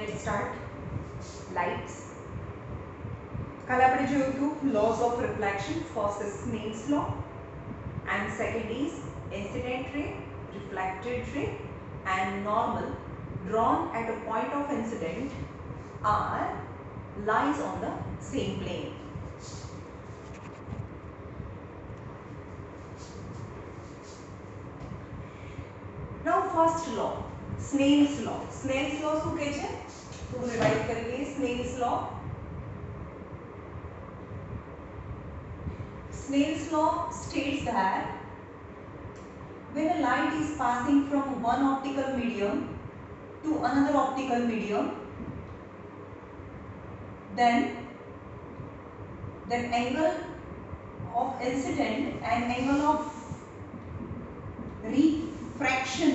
Let's start. Lights. કાલે આપણે જોયું હતું laws of reflection. First is Snell's law and second is incident ray, reflected ray and normal drawn at a point of incident are lies on the same plane. Now first law, Snell's law. Snell's law શું કહે છે? તો revise કરીએ. Snell's law. Snell's law states that when a light is passing from one optical medium to another optical medium, then angle of incident and angle of refraction,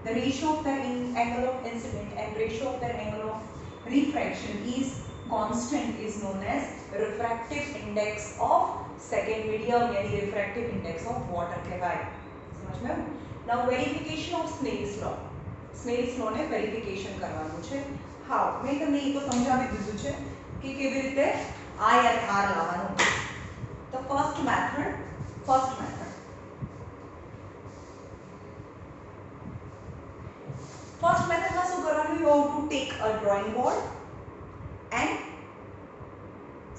the ratio of the angle of incident and ratio of the angle of refraction is constant, is known as refractive index of second medium, यानी refractive index of water कहवाय. समझ में? Now verification of Snell's law. Snell's law ने verification करवाનું છે. How? मैं તમને એ તો સમજાવી દીધું છે કે કેવી રીતે I and R લાવવાનું. The first method. First method માં શું કરવાનું? You have to take a drawing board and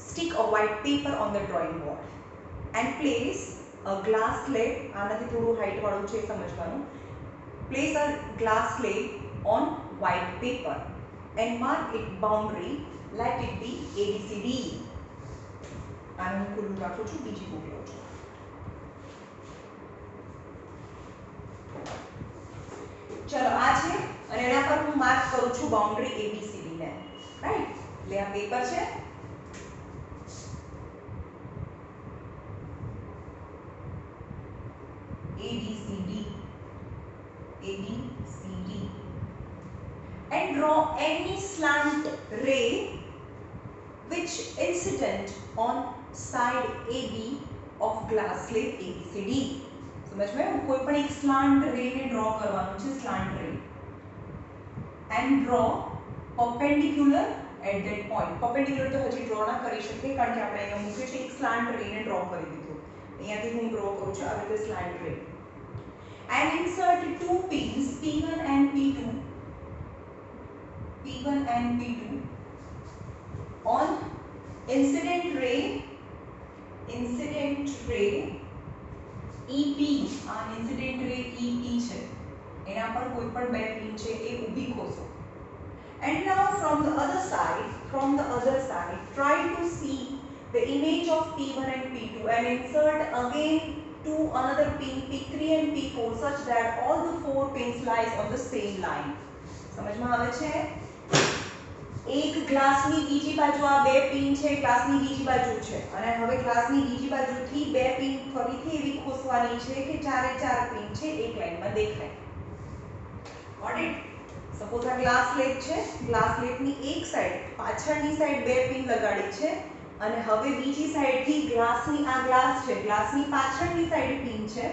stick a white paper on the drawing board and place a glass slate. આનાથી થોડું હાઈટ વાળું છે સમજવાનું. Place a glass slate on white paper and mark its boundary. Let it be ABCD. આને હું ખુલ્લું રાખું છું, બીજી બુક લઉં છું. ચલો આ છે અને એના પર હું માર્ક કરું છું બાઉન્ડરી ABCD ને. રાઈટ? એટલે આ પેપર છે. ABCD and draw any slant ray which incident on side AB of glass slate ABCD. समझ में? कोई पण एक slant ray ने draw करवानो છે, slant ray, and draw perpendicular at that point. Perpendicular तो हજી draw ना કરી શકીએ કારણ કે આપણે અહીંયા મૂક્યું છે. એક slant ray ને draw કરી દીધું. અહીંયાથી હું draw કરું છું આ રીતે slant ray. And insert two pins P1 and P2 on incident ray EP. આ incident ray EP છે, એના પર કોઈ પણ બે પિન છે એ ઊભી ખોસો. And now from the other side try to see the image of P1 and P2 and insert again to another pin P3 and P4 such that all the four pins lies on the same line. समझ में આવે છે? એક ગ્લાસની બીજી બાજુ આ બે pin છે, ગ્લાસની બીજી બાજુ છે અને હવે ગ્લાસની બીજી બાજુથી બે પિન ફરીથી એવી ખોસવાની છે કે ચારે ચાર પિન છે એક લાઈનમાં દેખાય. Got it? સપોઝ આ ગ્લાસ પ્લેટ છે, ગ્લાસ પ્લેટની એક સાઈડ પાછળની સાઈડ બે પિન લગાડી છે અને હવે બીજી સાઈડથી ગ્લાસની આ ગ્લાસ છે, ગ્લાસની પાછળની સાઈડ પિન છે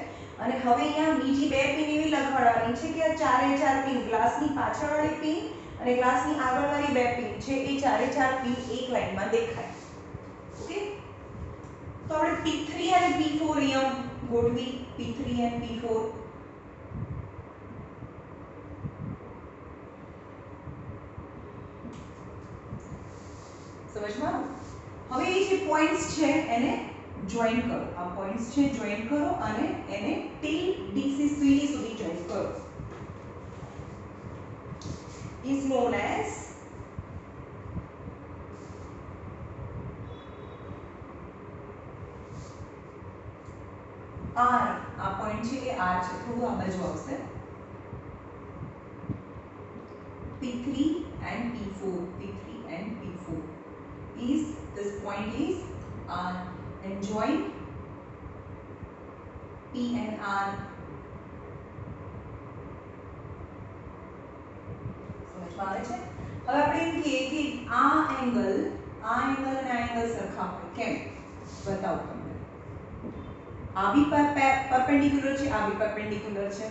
અને હવે અહીંયા બીજી બે પિન એવી લગાડવાની છે કે આ ચારે ચાર પિન ગ્લાસની પાછળવાળી પિન અને ગ્લાસની આગળવાળી બે પિન છે એ ચારે ચાર પિન એક લાઈનમાં દેખાય. ઓકે? તો આપણે P3 અને P4 અહીંયા ગોઠવી. P3 and P4 સમજમાં? હવે એ જે પોઈન્ટ્સ છે એને જોઈન કરો. આ પોઈન્ટ્સ છે જોઈન કરો અને એને ટિલ DCCD સુધી જોઈન કરો. Is known as R. આ પોઈન્ટ છે એ R છે, થોડું આ બાજુ આવશે. P3 and P4 is this point is R and join P and R. આવે છે. હવે આપણે એમ કહીએ કે આ એંગલ અને આ એંગલ સરખા હોય. કેમ? બતાવો તમને. આ બી પરપેન્ડિક્યુલર છે, આ બી પરપેન્ડિક્યુલર છે.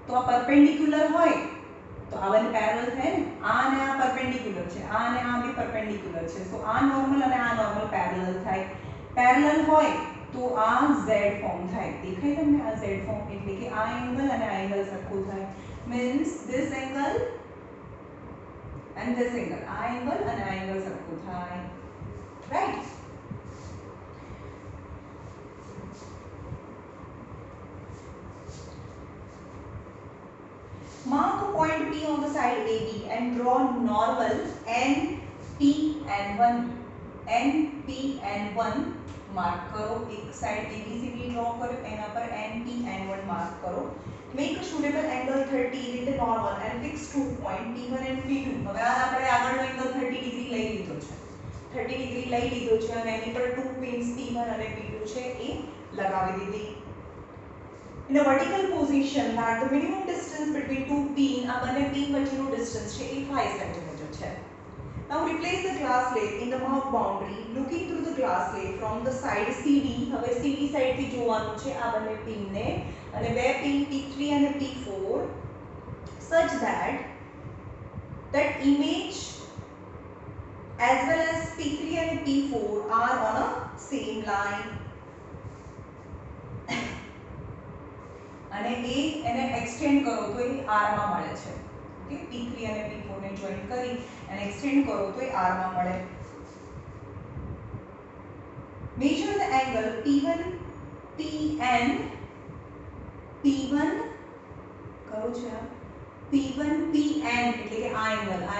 તો આ પરપેન્ડિક્યુલર હોય તો આ બંને પેરેલલ થાય ને. આ અને આ परपेंडिक्युलर છે આ અને આ બી પરપેન્ડિક્યુલર છે સો આ નોર્મલ અને આ નોર્મલ પેરેલલ થાય પેરેલલ હોય તો આ z ફોર્મ થાય દેખાય તમને આ z ફોર્મ એટલે કે આ એંગલ અને આ એંગલ સરખું થાય means this angle and this angle આ એંગલ અને આ એંગલ સરખું થાય right Mark a point P on the side AB and draw normal NP and 1. NP and 1 mark करो एक साइड ABCD ड्रॉ करो एना पर NP and 1 मार्क करो make a suitable angle 30 with the normal and fix two point P1 and P2 હવે આ આપણે આગળનો angle 30 degree લઈ લીધો છે 30 ડિગ્રી લઈ લીધો છે અને એની પર two pins P1 અને P2 છે એ લગાવી દીધી In a vertical position that the minimum distance between two pin આ બંને pin વચ્ચેનું distance છે એ 5 cm છે. Now replace the glass plate in the marked boundary looking through the glass plate from the side CD હવે CD side થી જોવાનું છે આ બંને pin ને અને બે pin P3 અને P4 such that image as well as P3 and P4 are on a same line અને એને એક્સટેન્ડ કરો તો એ r માં મળે છે ઓકે p3 અને p4 ને જોઈન કરી અને એક્સટેન્ડ કરો તો એ r માં મળે measure the angle p1 pn p1 કયો છે આ p1 pn એટલે કે આ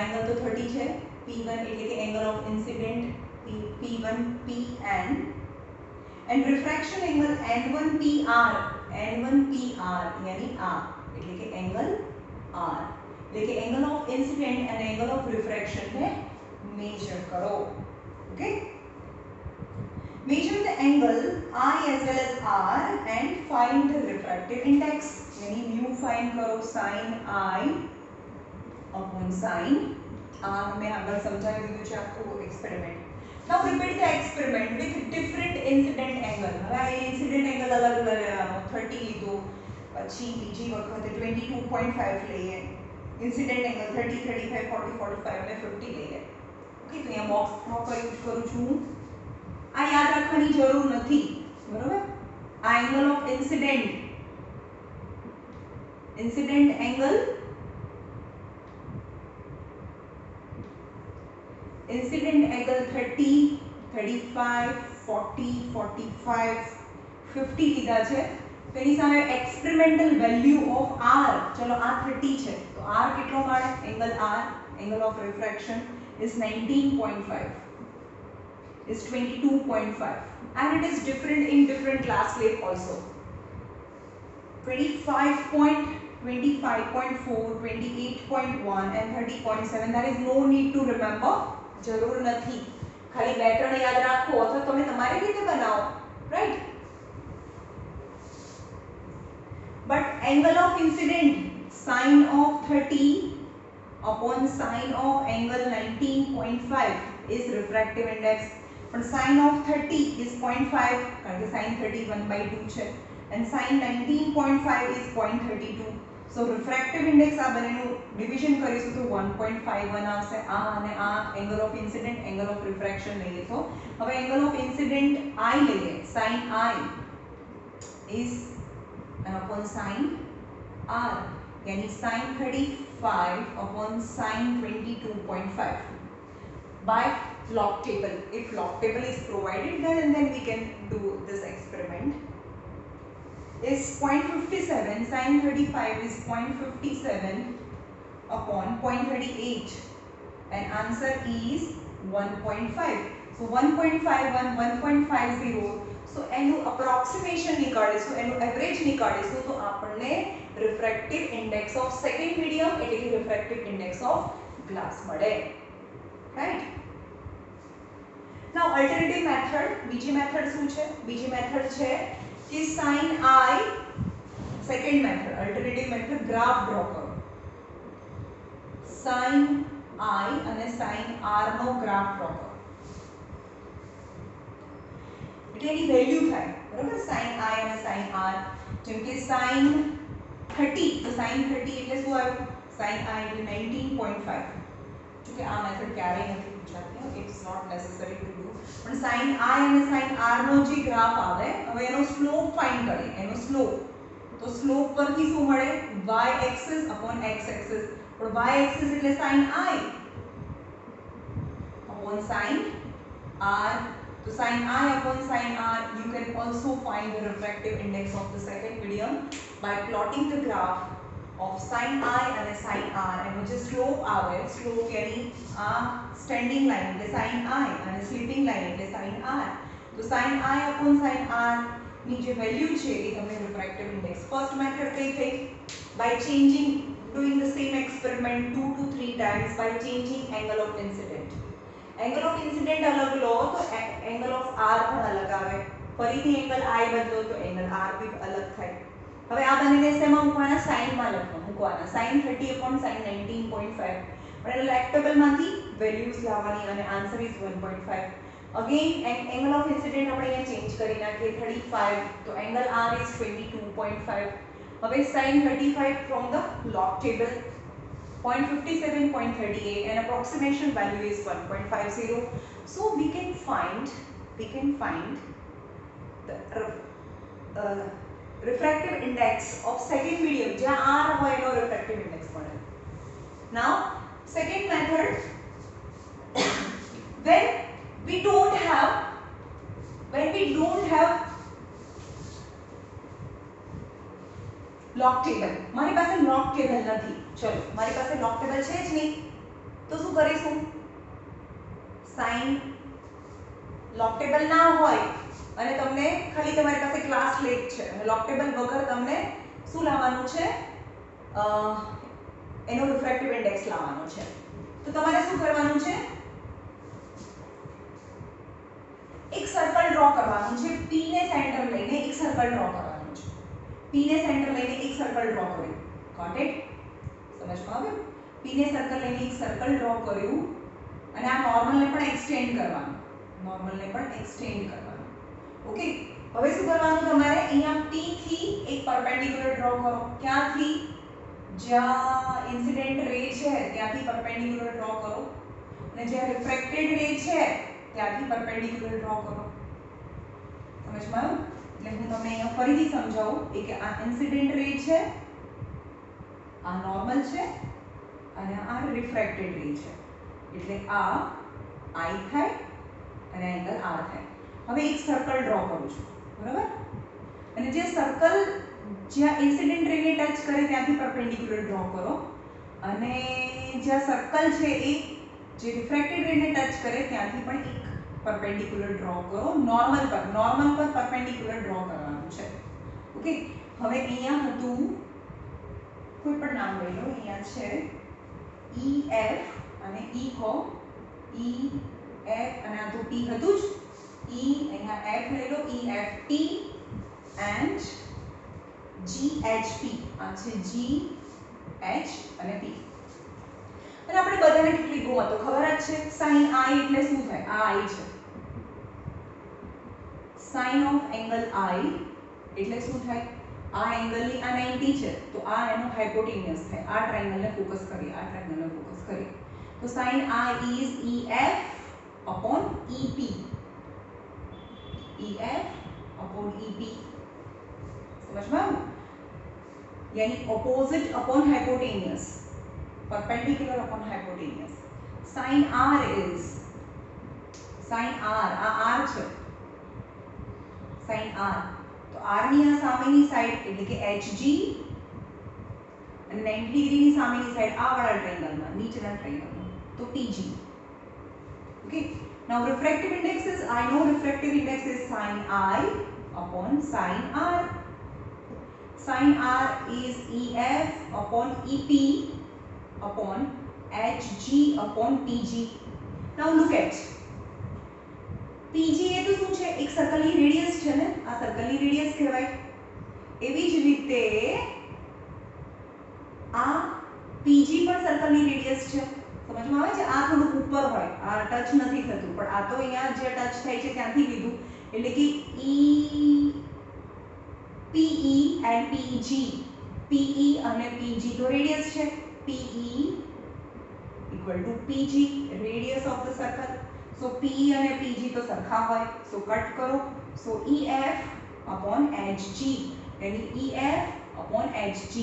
એંગલ તો 30 છે p1 એટલે કે angle of incident p1 pn and refraction angle n1 pr n1 pr यानी आ એટલે કે એંગલ r એટલે કે એંગલ ઓફ ઇન્સિડન્ટ અને એંગલ ઓફ રિફ્રેક્શન ને મેજર કરો okay measure the angle I as well as r and find the refractive index यानी mu find करो sin I upon sin r मैं આગળ સમજાવી દીધું છે આખું experiment Now repeat the experiment with different incident angle. હવે આ incident angle અલગ અલગ 30 લીધો પછી બીજી વખતે 22.5 લઈએ incident angle 30 35 40 45 ને 50 લઈએ ઓકે તો અહીંયા બોક્સ ડ્રો કરું છું આ યાદ રાખવાની જરૂર નથી બરોબર આ angle of incident angle incident angle 30 35 40 45 50 લીધા છે તો એની સામે એક્સપેરિમેન્ટલ વેલ્યુ ઓફ r ચલો આ 30 છે તો r કેટલો મળે angle r angle of refraction is 19.5 is 22.5 and it is different in different glass plate also 25.4 28.1 and 30.7 there is no need to remember જરૂર નથી ખાલી બે ત્રણ યાદ રાખો અથવા તમે તમારી રીતે બનાવો right but angle of incident sin of 30 upon sin of angle 19.5 is refractive index but sin of 30 is 0.5 કારણ કે sin 30 1/2 છે and sin 19.5 is 0.32 so refractive index આ બંનેનું ડિવિઝન કરીશું તો 1.51 આવશે આ અને આ angle of incident angle of refraction લઈએ તો હવે એંગલ ઓફ ઇન્સિડન્ટ I લઈએ sin I is upon sin R यानी sin 35 upon sin 22.5 by log table if log table is provided then we can do this experiment is 0.57 sin 35 is 0.57 upon 0.38 and answer is 1.5 so 1.51 1.50 so એનું approximation નીકાળીશું એનું average નીકાળીશું તો આપણને refractive index of second medium એટલે કે refractive index of glass મળે right now alternative method બીજી method શું છે બીજી મેથડ છે कि sin I second method alternative method graph draw करो sin I અને sin R નો graph draw करो એટલે એની વેલ્યુ થાય બરાબર sin I અને sin R જેમ કે sin 30 તો sin 30 એટલે શું આવ્યું sin I એટલે 19.5 જો કે આ મેથડ ક્યારેય નથી પૂછાતી, it's not necessary to do, પણ sin i અને sin r નો જે ગ્રાફ આવે, હવે એનો સ્લોપ ફાઇન્ડ કરીએ, એનો સ્લોપ, તો સ્લોપ પરથી શું મળે, y axis upon x axis, પણ y એક્સિસ એટલે sin i upon sin r. So sin I upon sin r, you can also find the refractive index of the second medium by plotting the graph of sin I અને sin r, એનો જે slope આવે, slope યાની આ standing line એટલે sin I અને sleeping line એટલે sin r. તો sin I upon sin r ની જે વેલ્યુ છે એ તમને refractive index. ફર્સ્ટ મેથડ કઈ થઈ, by changing, doing the same experiment 2 to 3 times by changing angle of incident. Angle of incident अलग लो तो एंगल ऑफ आर પણ अलग આવે, ફરીથી એંગલ i બદલો તો એંગલ r भी अलग થાય. હવે આ બંનેને શેમાં મૂકવાના, સાઇન માં મૂકવાના, sin 30 upon sin 19.5, પણ એને લેગ ટેબલ માંથી વેલ્યુઝ લાવવાની અને answer is 1.5. Again angle of incident આપણે અહીંયા ચેન્જ કરી નાખીએ 35, તો એંગલ r ઇઝ 22.5. હવે sin 35 from the log table 0.57, 0.38, and approximation value is 1.50. So we can find the refractive index of second medium, jhan r hoy no refractive index male. Now second method, when we don't have log table, મારી પાસે log table નથી, ચલો મારી પાસે log table છે જ નહીં, તો શું કરીશું, sin log table ના હોય અને તમને ખાલી તમારી પાસે ક્લાસ લેટ છે અને log table વગર તમને શું લાવવાનું છે, એનો રિફ્રેક્ટિવ ઇન્ડેક્સ લાવવાનો છે. તો તમારે શું કરવાનું છે, એક સર્કલ ડ્રો કરવાનું છે, p ને સેન્ટર લઈને એક સર્કલ ડ્રો કરવાનું છે, p ને સેન્ટર લઈને એક સર્કલ ડ્રો કર્યું, ગોટ ઇટ, સમજમાં આવ્યું, p ને સર્કલ લઈને એક સર્કલ ડ્રો કર્યું અને આ નોર્મલને પણ એક્સટેન્ડ કરવાનું, ઓકે. હવે શું કરવાનું, તમારે અહીંયા p થી એક પરપેન્ડિક્યુલર ડ્રો કરો, ક્યાંથી, જ્યાં ઇન્સિડન્ટ રે છે ત્યાંથી પરપેન્ડિક્યુલર ડ્રો કરો અને જ્યાં રિફ્રેક્ટેડ રે છે ત્યાંથી પરપેન્ડિક્યુલર ડ્રો કરો, સમજમાં આવ્યું. એટલે હું તમને અહીંયા ફરીથી સમજાવું કે આ ઇન્સિડન્ટ રે છે, આ નોર્મલ છે અને આ રિફ્રેક્ટેડ રે છે, એટલે આ i થાય અને એંગલ r થાય. હવે એક સર્કલ ડ્રો કરું છું, બરાબર, અને જે સર્કલ જ્યાં ઇન્સિડન્ટ રેને ટચ કરે ત્યાંથી પરપેન્ડિક્યુલર ડ્રો કરો અને જ્યાં સર્કલ છે એ જે રિફ્રેક્ટેડ રેને ટચ કરે ત્યાંથી પણ એક પરપેન્ડિક્યુલર ડ્રો કરો, નોર્મલ પર પરપેન્ડિક્યુલર ડ્રો કરવાનું છે, ઓકે. હવે અહીંયા હતું, કોઈ પણ નામ લઈ લો, અહીંયા છે EF અને E કહો, EF અને આ તો T હતું જ, E અહીંયા F લઈ લો, EFT and GHP, આ છે GH અને P. અને આપણે બધાને કેટલી ગોતો ખબર જ છે, sin i એટલે શું થાય, આ i છે, sin of angle i એટલે શું થાય, આ એંગલની આ 90 છે તો આ એનો હાઇપોટેન્યુસ થાય, આ ટ્રાયેંગલને ફોકસ કરીએ, તો sin i is EF upon EP, समझ में, यानी opposite upon hypotenuse, perpendicular upon hypotenuse. sin r is sin r, આ r છે sin r, તો r ની આ સામેની સાઈડ એટલે કે HG અને 90 ડિગ્રીની સામેની સાઈડ આ વાળા ટ્રાયેંગલમાં, નીચેના ટ્રાયેંગલમાં, તો TG. Okay, now refractive index is, I know refractive index is sin I upon sin r. Sin r is EF upon EP upon HG upon TG. Now look at PG એ તો શું છે, એક સર્કલની radius છે ને, આ સર્કલની radius કહેવાય. એવી જ રીતે આ PG પણ સર્કલની રેડિયસ છે, સમજમાં આવે છે. આ થોડું ઉપર હોય, આ ટચ નથી થતું, પણ આ તો અહીંયા જે ટચ થાય છે ત્યાંથી લીધું, એટલે કે PE and PG, PE અને PG તો રેડિયસ છે, PE = equal to PG, radius of the circle. So PE અને PG તો સરખા હોય, so કટ કરો. So EF upon HG, यानी EF upon HG.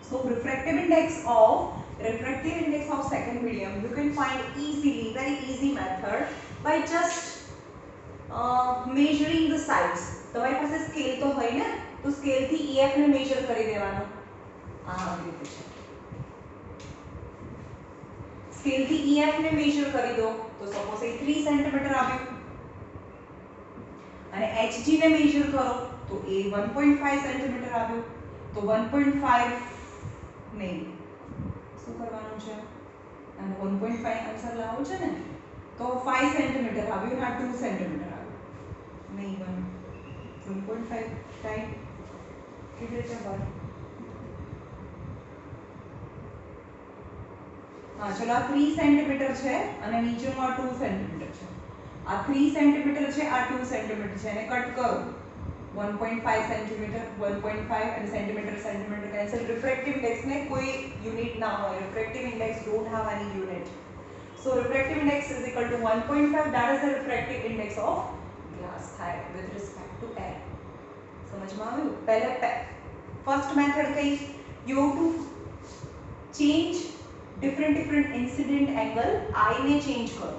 So refractive index of second medium you can find easily, very easy method, by just measuring the sides. તમારી પાસે scale તો હોય ને, તો સ્કેલ થી EF ને મેજર કરી દેવાનો. આ આવી રીતે છે, સ્કેલ થી EF ને મેજર કરી દો તો સપોઝ એ 3 સેન્ટીમીટર આવ્યું, અને HG ને મેજર કરો તો એ 1.5 સેન્ટીમીટર આવ્યું. તો 1.5 ને શું કરવાનું છે, અને 1.5 આન્સર લાવવો છે ને, તો 5 સેન્ટીમીટર આવ્યું અને 2 સેન્ટીમીટર આવ્યું. નહીં 1.5 ટાઈમ કેવી રીતે હોય? હા ચલો, આ 3 સેન્ટીમીટર છે અને નીચેનું આ 2 સેન્ટીમીટર છે. આ 3 સેન્ટીમીટર છે, આ 2 સેન્ટીમીટર છે, એને કટ કરો. 1.5 સેન્ટીમીટર, 1.5 અને centimetre centimetre cancel. Refractive index ને કોઈ યુનિટ ના હોય. Refractive index don't have any unit. So refractive index is equal to 1.5. That is the refractive index of glass થાય વિથ રિસ્પેક્ટ ટુ એર. સમજમાં આવ્યું? પહેલા ફર્સ્ટ મેથડ કઈ? You have to change different incident angle. I ને change કરો.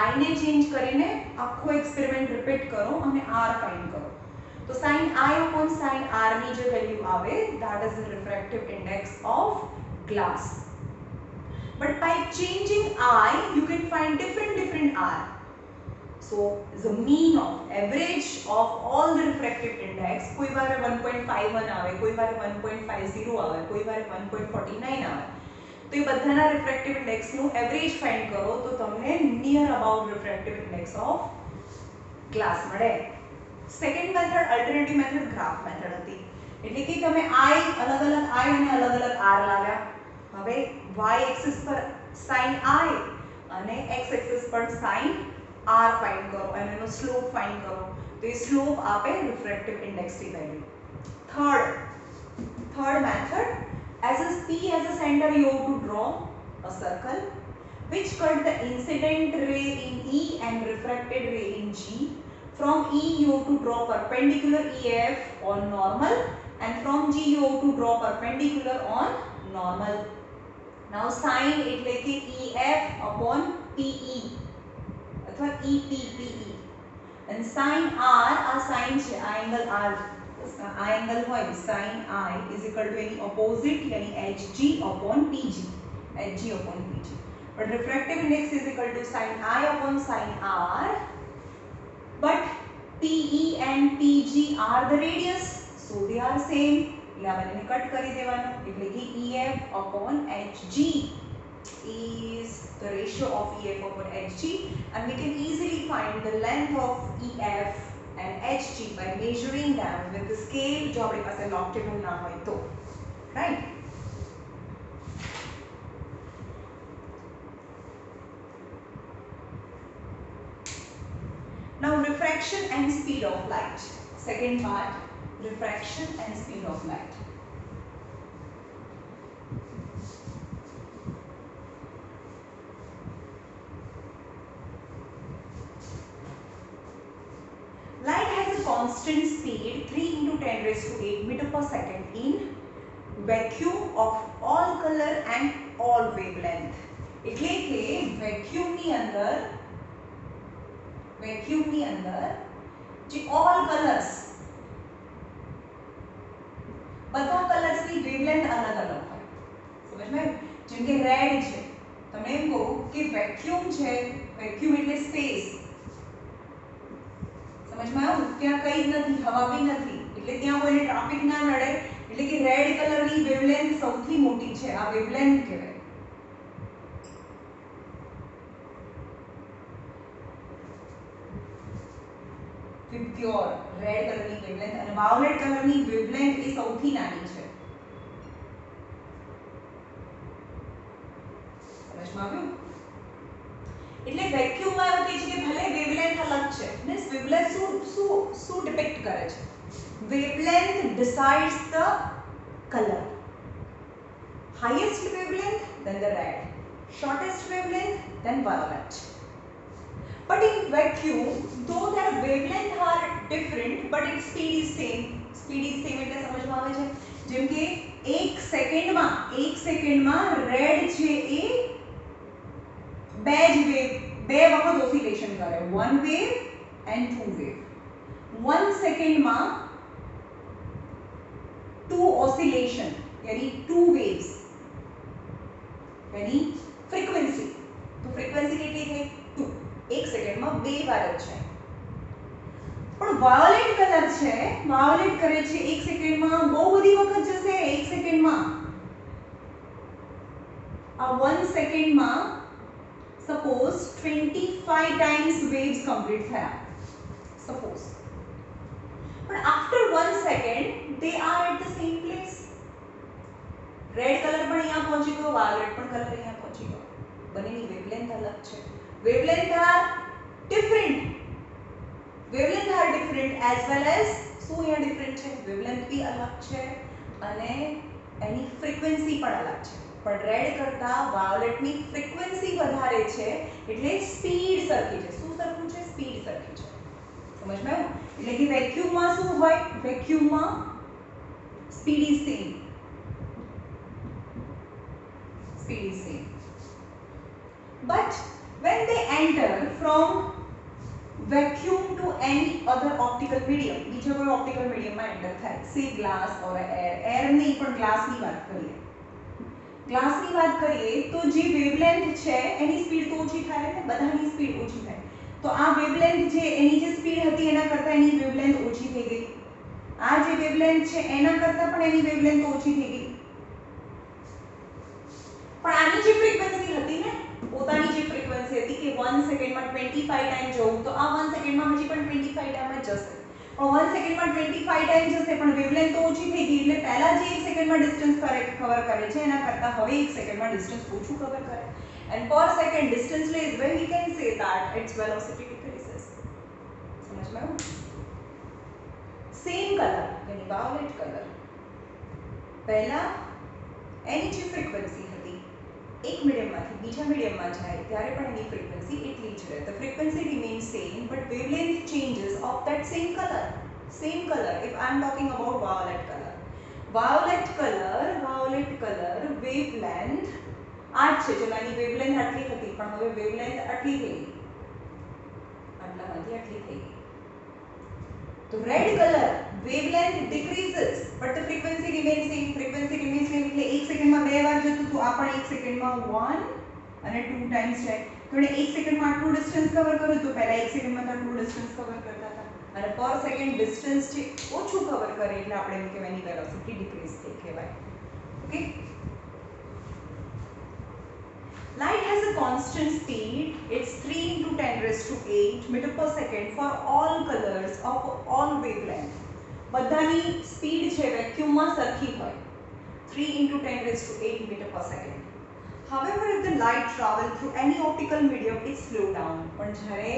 આઈ ને change કરીને આખો એક્સપેરિમેન્ટ રિપીટ કરો અને આર ફાઇન્ડ કરો. તો sin I upon sin R ની જે વેલ્યુ આવે, that is the refractive index of glass. But by changing I, you can find different R. So the mean of average of all the refractive index, કોઈ વારે 1.51 આવે, કોઈ વારે 1.50 આવે, કોઈ વારે 1.49 આવે. તો એ બધાના refractive index નું એવરેજ ફાઇન્ડ કરો તો તમને near about refractive index of glass મળે. Second method alternative method graph method હતી. એટલે કે તમે I અલગ I અને અલગ R લાવ્યા. હવે y એક્સિસ પર sin I અને x એક્સિસ પર sin R ફાઇન્ડ કરો અને એનો સ્લોપ ફાઇન્ડ કરો. તો એ સ્લોપ આપે રિફ્રેક્ટિવ ઇન્ડેક્સ ની value. Third method, as a P as a center you have to draw a circle which cut the incident ray in E and refracted ray in G. From E you have to draw perpendicular EF on normal, and from G you have to draw perpendicular on normal. Now sin એટલે કે EF upon PE અથવા EP PE, and sin R આ sin છે, આ angle R, આ angle હોય sin I is equal to any opposite यानी HG upon PG, HG upon PG. But refractive index is equal to sin I upon sin R. But PE and PG are the radius, so they are same. એટલે આ બંનેને cut કરી દેવાનું. એટલે કે EF upon HG is the ratio of EF upon HG, and we can easily find the length of EF and HG by measuring them with the scale. જો આપણી પાસે longitudinal ના હોય તો, right? Now refraction and speed of light. Second part, refraction and speed of light. Light has a constant speed 3 into 10 raised to 8 meter per second in vacuum of all color and all wavelength. એટલે કે vacuum ની અંદર જે all colors, બધા colours ની wavelength અલગ અલગ હોય. સમજમાં? જેમ કે રેડ છે, તમે એમ કહો કે વેક્યુમ છે, વેક્યુમ એટલે સ્પેસ. સમજમાં આવ્યું? ત્યાં કંઈ જ નથી, હવા બી નથી, એટલે ત્યાં કોઈને ટ્રાફિક ના નડે. એટલે કે રેડ કલરની વેવલેન્થ સૌથી મોટી છે, આ વેવલેન્થ કહેવાય. પ્યોર રેડ કલરની વેવલેન્થ અને વાયોલેટ કલરની વેવલેન્થ એ સૌથી નાની છે. સમજમાં આવ્યું? એટલે વેક્યુમમાં એવું કહે છે કે ભલે વેવલેન્થ અલગ છે, મીન્સ વેવલેન્થ શું ડિપિક્ટ કરે છે? Wavelength ડિસાઇડ્સ the colour. Highest wavelength then the red, shortest wavelength, then violet. But in vacuum, though their wavelength are different, but its speed is same. Speed is same એટલે સમજમાં આવે છે. જેમ કે 1 સેકન્ડમાં રેડ છે એ બે જ વેવ બે વખત ઓસિલેશન કરે, one wave and two wave. 1 સેકન્ડમાં two oscillation यानी two waves यानी frequency. तो frequency કેટલી થઈ? 2. 1 સેકન્ડમાં બે વાર જ છે. પણ વાયોલેટ કલર છે, વાયોલેટ કરે છે 1 સેકન્ડમાં બહુ બધી વખત જશે. 1 સેકન્ડમાં આ 1 સેકન્ડમાં સપોઝ 25 टाइम्स waves complete થયા suppose. but after 1 second they are at the same place. Red colour પણ અહીંયા પહોંચી ગયો, વાયોલેટ પણ કલર અહીંયા પહોંચી ગયો. બંનેની વેવલેન્થ અલગ છે. Wavelength R different. Wavelength R different as well as શું અહીંયા ડિફરન્ટ છે? વેવલેન્થ બી અલગ છે અને એની ફ્રીક્વન્સી પણ અલગ છે. પણ રેડ કરતા વાયોલેટની ફ્રીક્વન્સી વધારે છે એટલે સ્પીડ સરખી છે. શું સરખું છે? સ્પીડ સરખી છે. સમજમાં આવ્યું? એટલે કે વેક્યુમમાં શું હોય? વેક્યુમમાં speed is same. Speed is same. But when they enter from vacuum to any other optical medium, બીજો કોઈ optical medium માં enter થાય, say glass or air. air નહીં પણ glass ની વાત કરીએ. glass ની વાત કરીએ તો જે wavelength છે એની સ્પીડ તો ઓછી થાય ને, બધાની સ્પીડ ઓછી થાય. તો આ wavelength જે એની જે સ્પીડ હતી એના કરતા એની wavelength ઓછી થઈ ગઈ. આ જે wavelength છે એના કરતા પણ એની wavelength ઓછી થઈ ગઈ. પણ આની જે ફ્રીક્વન્સી હતી ને, પોતાની જે ફ્રીક્વન્સી હતી કે 1 સેકન્ડમાં 25 ટાઈમ જવું, તો આ 1 સેકન્ડમાં હજી પણ 25 ટાઈમ જ જશે. પણ 1 સેકન્ડમાં 25 ટાઈમ જશે પણ વેવલેન્થ તો ઓછી થઈ ગઈ એટલે પહેલા જે 1 સેકન્ડમાં ડિસ્ટન્સ કવર કરે છે એના કરતા હવે 1 સેકન્ડમાં ડિસ્ટન્સ ઓછું કવર કરે. and per second distance is when we can say that its velocity decreases. સમજમાં આવ્યું? સેમ કલર यानी વાયોલેટ કલર પહેલા એની જે ફ્રીક્વન્સી एक मीडियम माथी बीजा मीडियम में जाए त्यारे पण एनी फ्रीक्वेंसी एटली ज रहे. the frequency remains same but wavelength changes of that same color. if I am talking about violet color wavelength આ છે. ચલો આની wavelength આટલી હતી પણ હવે wavelength આટલી થઈ ગઈ, આટલામાંથી આટલી થઈ ગઈ. તો red color wavelength decreases but the frequency remains same. frequency remains same એટલે 1 સેકન્ડમાં બે વાર જતું તો આ પણ 1 સેકન્ડમાં 1 અને 2 ટાઈમ્સ છે. તો એને 1 સેકન્ડમાં આટલું ડિસ્ટન્સ કવર કર્યું તો પહેલા 1 સેકન્ડમાં તો આટલું ડિસ્ટન્સ કવર કરતા હતા અને પર સેકન્ડ ડિસ્ટન્સ જે ઓછું કવર કરે એટલે આપણે એમ કહેવાય એની વેલોસિટી ડિક્રીઝ થઈ કહેવાય. Okay. Light has a constant speed. It's 3 into 10 raised to 8 meter per second for all colors of all wavelength. બધાની સ્પીડ છે વેક્યુમમાં સરખી હોય 3 into 10 raised to 8 meter per second. However, if the light travel through any optical medium, it slow down. પણ જ્યારે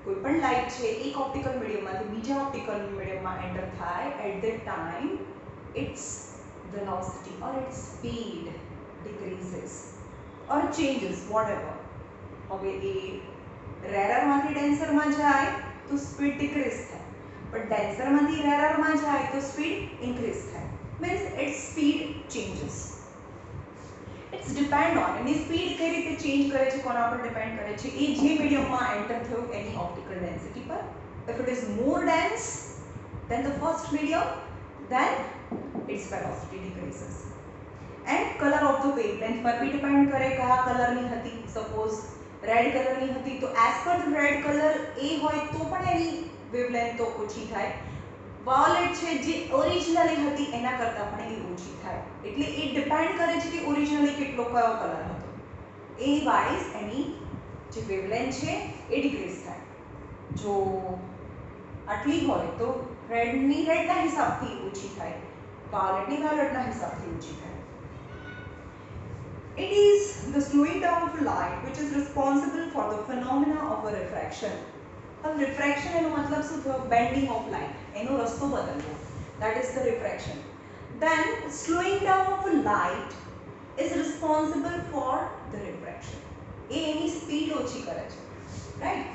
કોઈ પણ light છે એક ઓપ્ટિકલ મીડિયમમાંથી બીજા ઓપ્ટિકલ મીડિયમમાં એન્ટર થાય at that time its velocity or its speed decreases or changes whatever. હવે એ રેરરમાંથી ડેન્સરમાં જાય તો સ્પીડ ડિક્રીઝ થાય but ડેન્સરમાંથી રેરરમાં જાય તો સ્પીડ ઇન્ક્રીઝ થાય. means its speed changes. it's depend on any speed કઈ રીતે ચેન્જ કરે છે કોના પર ડિપેન્ડ કરે છે એ જે મીડિયમમાં એન્ટર થયું એની ઓપ્ટિકલ ડેન્સિટી પર. if it is more dense than the first medium then its velocity decreases. and color of the wavelength પર બી ડિપેન્ડ કરે કયા કલરની હતી. સપોઝ રેડ કલરની હતી તો as per the red color એ હોય તો પણ એની વેવલેન્થ તો ઓછી થાય. વાયોલેટ છે જે ઓરિજિનલી હતી એના કરતા પણ એ ઓછી થાય. એટલે એ ડિપેન્ડ કરે છે કે ઓરિજિનલી કેટલો કયો કલર હતો એ વાઇઝ એની જે વેવલેન્થ છે એ ડિક્રીઝ થાય. જો આટલી હોય તો રેડની રેડના હિસાબથી ઓછી થાય, વાયોલેટની વાયોલેટના હિસાબથી ઓછી થાય. It is the slowing down of light which is responsible for the phenomena of a refraction. अब refraction એનો મતલબ શું થયો? bending of light. એનો રસ્તો બદલવો. That is the refraction. Then slowing down of a light is responsible for the refraction. ઓછી કરે છે, right?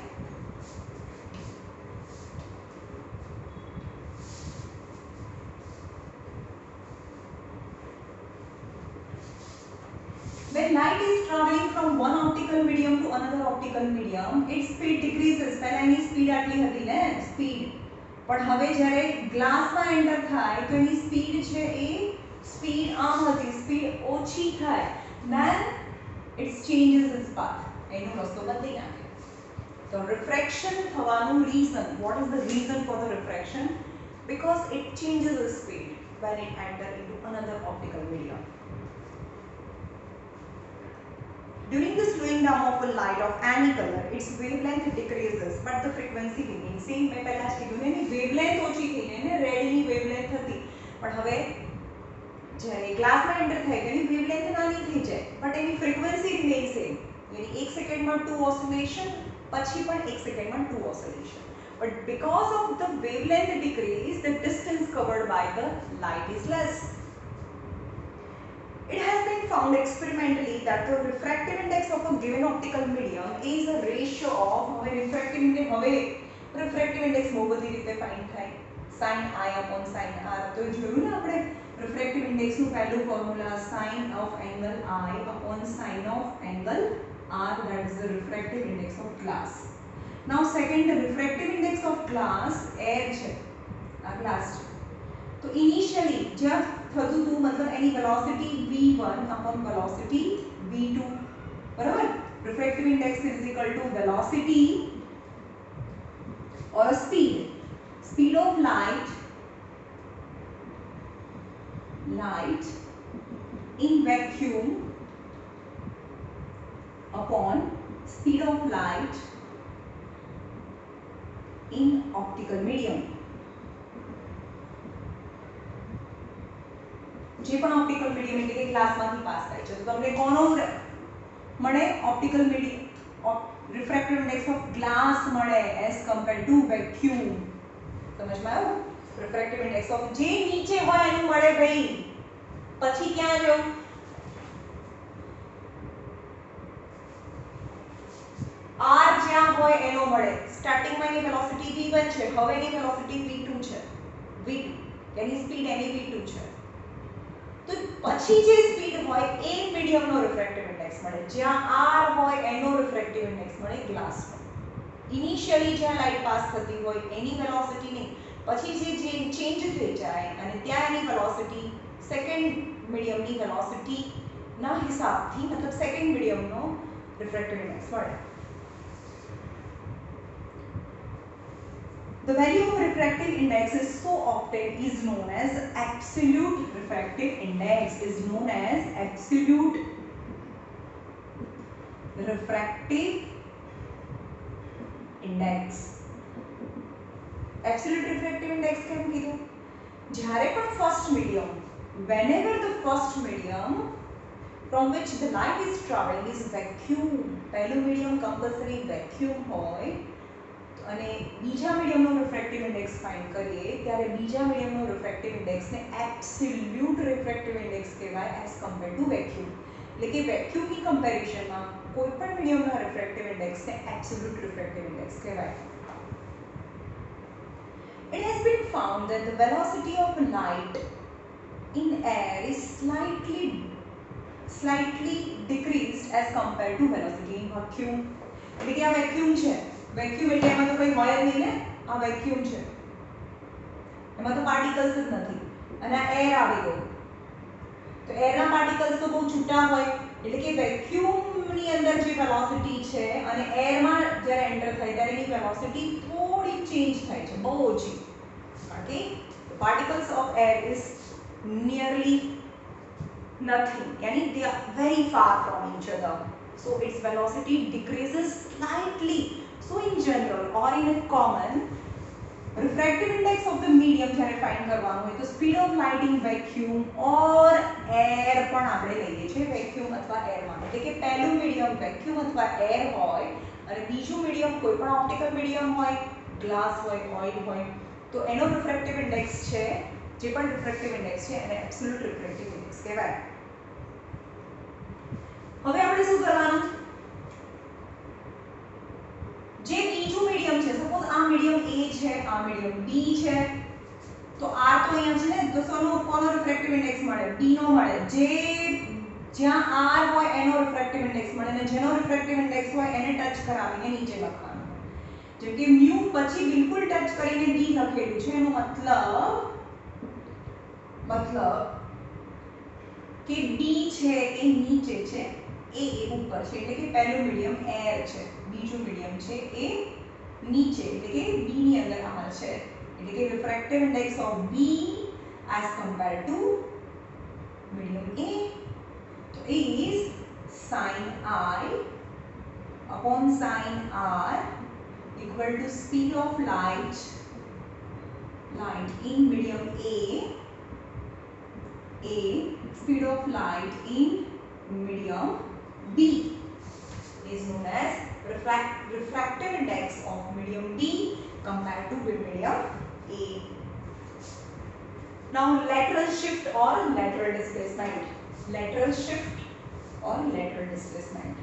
When light is traveling from one optical medium to another optical medium, its speed decreases. પહેલા એની speed આટલી હતી ને, speed, પણ હવે જ્યારે ગ્લાસમાં એન્ટર થાય તો એની સ્પીડ છે એ સ્પીડ આમ હતી, સ્પીડ ઓછી થાય. Then it changes its path. એનો રસ્તો બદલી નાખે. તો refraction થવાનું reason, what is the reason for the refraction? Because it changes its speed when it enter into another optical medium. During the slowing down of a light of any color, its wavelength decreases, but the frequency remains same. મેં પહેલા જ કીધું ને, એની wavelength ઓછી થઈ ને, એને રેડની wavelength હતી, પણ હવે જ્યારે ગ્લાસમાં એન્ટર થાય તો એની wavelength નાની થઈ જાય, but any frequency remain same. यानी 1 સેકન્ડમાં 2 oscillation, પછી પણ 1 સેકન્ડમાં 2 oscillation. But because of the wavelength decrease, the distance covered by the light is less. It has been found experimentally that the refractive index of a given optical medium is a ratio of, હવે refractive index બહુ બધી રીતે find થાય, sin I upon sin R. તો જોયું ને આપણે refractive index નું પહેલું formula sin of angle I upon sin of angle R, that is the refractive index of glass. Now second, the refractive index of glass air છે, આ glass છે. તો ઇનિશિયલી જ્યાં થતું હતું, મતલબ એની velocity v1 upon velocity v2, બરાબર? refractive index is equal to velocity or a speed of light in vacuum upon speed of light in optical medium. જે પણ ઓપ્ટિકલ મીડિયમ એટલે કે ગ્લાસમાંથી પાસ થાય છે, તો તમને કોનો મળે? Optical medium, refractive index of glass મળે એઝ કમ્પેર્ડ ટુ વેક્યુમ. સમજમાં આવ્યું? રિફ્રેક્ટિવ ઇન્ડેક્સ ઓફ જે નીચે હોય એનું મળે ભાઈ, પછી ક્યાં જવું? r જ્યાં હોય એનો મળે. સ્ટાર્ટિંગમાં એની વેલોસિટી v1 છે, હવે એની વેલોસિટી v2 છે, v2 એની સ્પીડ એની v2 છે, તો પછી જે સ્પીડ હોય એ મીડિયમનો રિફ્રેક્ટિવ ઇન્ડેક્સ મળે. જ્યાં r હોય એનો રિફ્રેક્ટિવ ઇન્ડેક્સ મળે ગ્લાસનો. ઇનિશિયલી જ્યાં લાઇટ પાસ થતી હોય એની વેલોસિટી નહીં, પછી જે ચેન્જ થઈ જાય અને ત્યાં એની વેલોસિટી સેકન્ડ મીડિયમની વેલોસિટીના હિસાબથી, મતલબ સેકન્ડ મીડિયમનો રિફ્રેક્ટિવ ઇન્ડેક્સ મળે. The value of refractive index is so obtained is known as absolute refractive index, is known as absolute refractive index. Absolute refractive index કેમ કીધું? જ્યારે પણ first medium, whenever the first medium from which the light is traveling is vacuum, પહેલું medium compulsory vacuum હોય અને બીજા મીડિયમનો refractive index find કરીએ ત્યારે બીજા મીડિયમનો રિફ્રેક્ટિવ ઇન્ડેક્સને એબ્સોલ્યુટ રિફ્રેક્ટિવ ઇન્ડેક્સ કહેવાય એઝ કમ્પેર્ડ ટુ વેક્યુમ. એટલે કે વેક્યુમની કમ્પેરિઝનમાં કોઈપણ મીડિયમના રિફ્રેક્ટિવ ઇન્ડેક્સને એબ્સોલ્યુટ રિફ્રેક્ટિવ ઇન્ડેક્સ કહેવાય. It has been found that the velocity of light in air is slightly decreased as compared to velocity in vacuum. એટલે કે આ vacuum છે, vacuum એટલે એમાં તો કંઈ હોય જ નહીં ને, આ વેક્યુમ છે, એમાં તો પાર્ટિકલ્સ જ નથી, અને આ એર આવી ગયું, તો એરના પાર્ટિકલ્સ તો બહુ છૂટા હોય, એટલે કે વેક્યુમની અંદર જે વેલોસિટી છે અને એરમાં જ્યારે એન્ટર થાય ત્યારે એની વેલોસિટી થોડી ચેન્જ થાય છે, બહુ ઓછી. Okay, the particles of air is nearly nothing, yani they are very far from each other, so its velocity decreases slightly. So in general or in a common, refractive index of the medium જ્યારે find કરવાનું હોય તો speed of light in vacuum or air પણ આપણે લઈએ છીએ, vacuum અથવા એરમાં. એટલે કે પહેલું મીડિયમ વેક્યુમ અથવા એર હોય અને બીજું મીડિયમ કોઈ પણ ઓપ્ટિકલ મીડિયમ હોય, ગ્લાસ હોય, ઓઇલ હોય, તો એનો રિફ્રેક્ટિવ ઇન્ડેક્સ છે, જે પણ રિફ્રેક્ટિવ ઇન્ડેક્સ છે એને એબ્સોલ્યુટ રિફ્રેક્ટિવ ઇન્ડેક્સ કહેવાય. હવે આપણે શું કરવાનું? મીડિયમ A છે, આ મીડિયમ B છે, તો R તો અહીંયા છે ને, તો કોનો રિફ્રેક્ટિવ ઇન્ડેક્સ મળે? B નો મળે. જ્યાં R હોય એનો રિફ્રેક્ટિવ ઇન્ડેક્સ મળે, અને જેનો રિફ્રેક્ટિવ ઇન્ડેક્સ હોય એને ટચ કરાવીને નીચે લખવાનું. જેમ કે મ્યુ પછી બિલકુલ ટચ કરીને B લખેલું છે, એનો મતલબ કે B છે એ નીચે છે, A ઉપર છે, એટલે કે પહેલું મીડિયમ એર છે, બીજું મીડિયમ છે એ નીચે, એટલે કે B ની અંદર R છે, એટલે કે refractive index of B as compared to medium A so is sin I upon sin R equal to speed of light in medium A speed of light in medium B is known as refractive index of medium B compared to medium A. Now lateral shift or lateral displacement. Lateral shift or lateral displacement.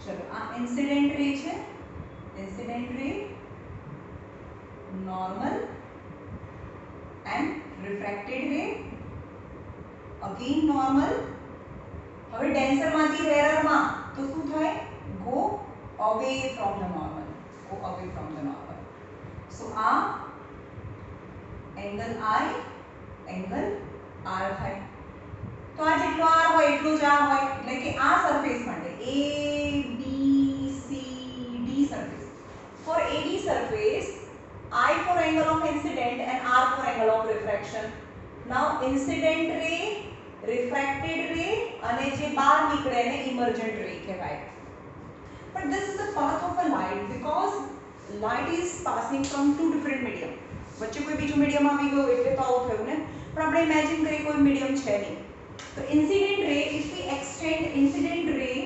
चलो आ incident ray છે, incident ray, normal and refracted ray, again normal. હવે denser માંથી રેરર માં તો શું થાય? go away from the normal. so આ angle I angle R થાય. તો આ જેટલો R હોય એટલું જ આ હોય, એટલે કે આ સરફેસ માટે A B C D surface, for AB surface I for angle of incident and R for angle of refraction. Now incident ray, refracted ray અને જે બહાર નીકળે એને emergent ray કહેવાય. But this is the path of a light because light is passing from two different medium. વચ્ચે કોઈ બીજું medium આવી ગયું એટલે તો આવું થયું ને, પણ આપણે ઇમેજિન કરીએ કોઈ મીડિયમ છે નહીં. તો incident ray, if we extend incident ray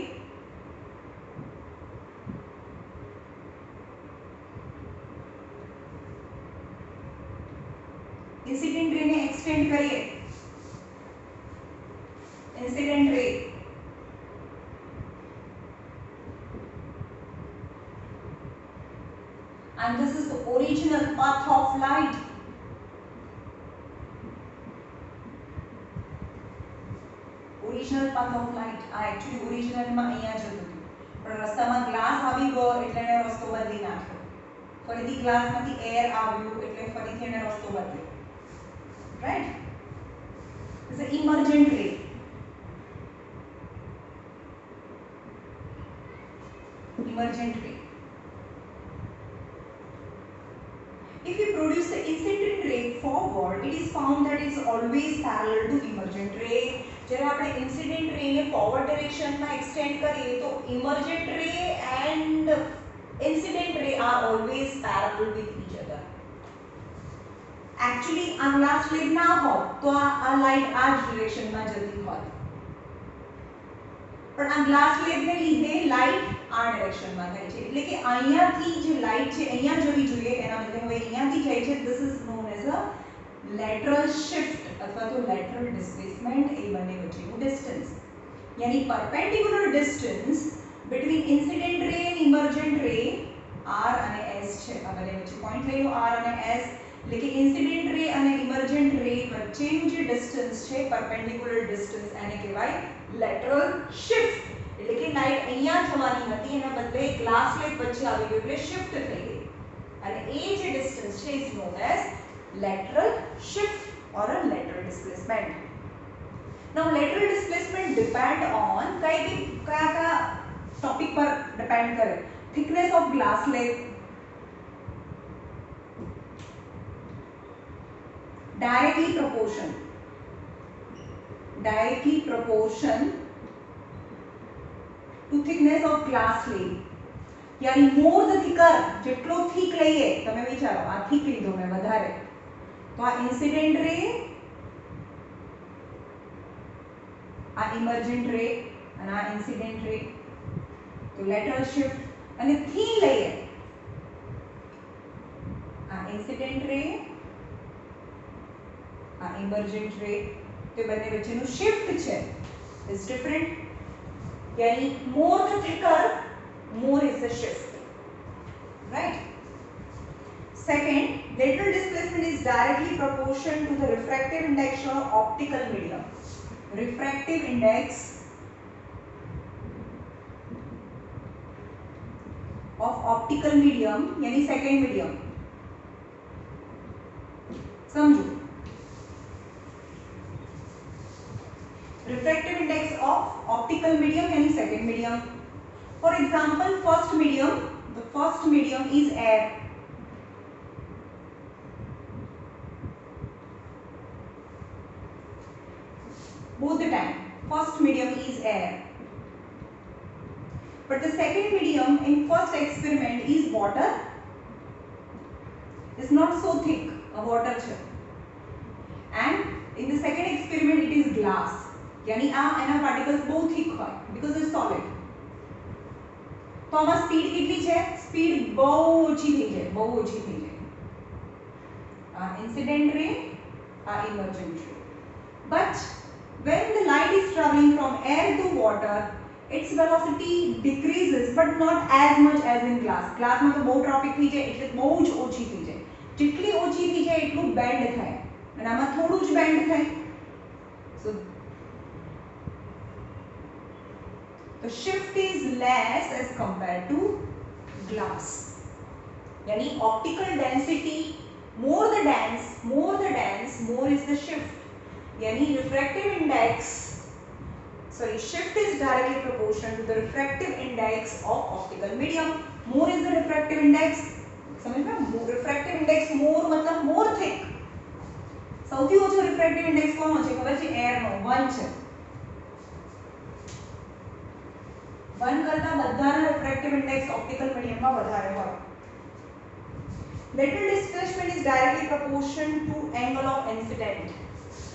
ને extend કરીએ, incident ray and this is the original path of light. Original path of light આ actually original માં અહીંયા જતું હતું, પણ રસ્તામાં ગ્લાસ આવી ગયો એટલે એને રસ્તો બદલી નાખ્યો, ફરીથી ગ્લાસમાંથી એર આવ્યું એટલે ફરીથી એને રસ્તો બદલ્યો, right? It's an emergent ray. Emergent ray. If we produce the incident ray forward, it is found that it is always parallel to emergent ray. જ્યારે આપણે incident ray ને forward direction માં extend કરીએ તો emergent ray and incident ray are always parallel with each other. Actually આ glass slip ના હોત તો આ light આ જ direction માં જતી હોત, પણ આ glass slip ને લીધે light આ direction માં જાય છે, એટલે કે અહીંયાથી જે light છે અહીંયા જવી જોઈએ એના બદલે હવે અહીંયાથી જાય છે. This is known as a lateral shift अथवा तो lateral displacement. એ બંને વચ્ચેનું distance, यानी perpendicular distance between incident ray and emergent ray R અને S છે. આ બંને વચ્ચે point લઈ લો R અને S, એટલે કે incident ray અને emergent ray વચ્ચેનું જે distance છે perpendicular distance એને કહેવાય lateral shift. એટલે કે લાઈટ અહીંયા થવાની હતી એના બદલે ગ્લાસ પ્લેટ વચ્ચે આવી ગઈ એટલે શિફ્ટ થઈ ગઈ, અને એ જે ડિસ્ટન્સ છે is known as lateral shift or a lateral displacement. Now lateral displacement depend on કયા ટોપિક પર ડિપેન્ડ કરે? thickness of glass slab, directly proportion to thickness of glass slab. यानी more the thicker, જેટલો thick લઈએ, તમે વિચારો આ thick લીધો મેં વધારે, તો આ incident ray, આ emergent ray અને આ incident ray, તો lateral shift. અને thin લઈએ ઇન્સિડન્ટ રે, આ ઇમર્જન્ટ રે, તો બંને વચ્ચેનું શિફ્ટ છે ઇઝ ડિફરન્ટ. यानी more the thicker, more is the shift, right? Second, lateral displacement is directly proportional to the refractive index of optical medium. Refractive index of optical medium यानी second medium. समझो, refractive index of optical medium यानी second medium. For example, first medium, the first medium is air. Both the time, first medium is air. But the second medium in first experiment is water. It's not so thick, a water છે. And in the second experiment it is glass. यानी આ એના particles બહુ thick હોય because it's solid. તો આમાં speed કેટલી છે? સ્પીડ બહુ ઓછી થઈ જાય, બહુ ઓછી થઈ જાય. આ ઇન્સિડન્ટ રે, આ ઇમર્જન્ટ રે. But when the light is traveling from air to water, its velocity decreases but not as much as in glass. glass માં તો બહુ ટ્રાફિક થઈ જાય એટલે બહુ જ ઓછી થઈ જાય. જેટલી ઓછી થઈ જાય એટલું બેન્ડ થાય અને આમાં થોડું જ બેન્ડ થાય. So the shift is less as compared to glass. यानी optical density, more the dense, more is the shift. यानी refractive index, sorry, shift is directly proportional to the refractive index of optical medium. More is the refractive index. समझ में? refractive index more मतलब more thick. સૌથી ઓછો refractive index કોનો છે ખબર છે? એર નો 1 છે. 1 કરતા બધાના refractive index optical medium માં વધારે હોય. Lateral displacement is directly proportional to angle of incident.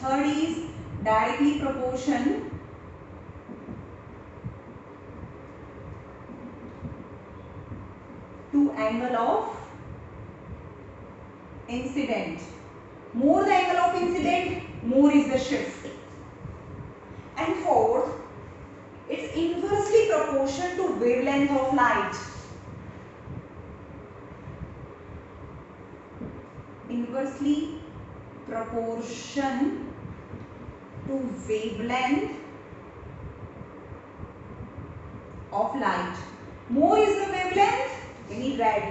Third is directly proportional to angle of incident. More the angle of incident, more is the shift. And fourth, it's inversely proportional to wavelength of light. Inversely proportion to wavelength of light. More is the wavelength, यानी red,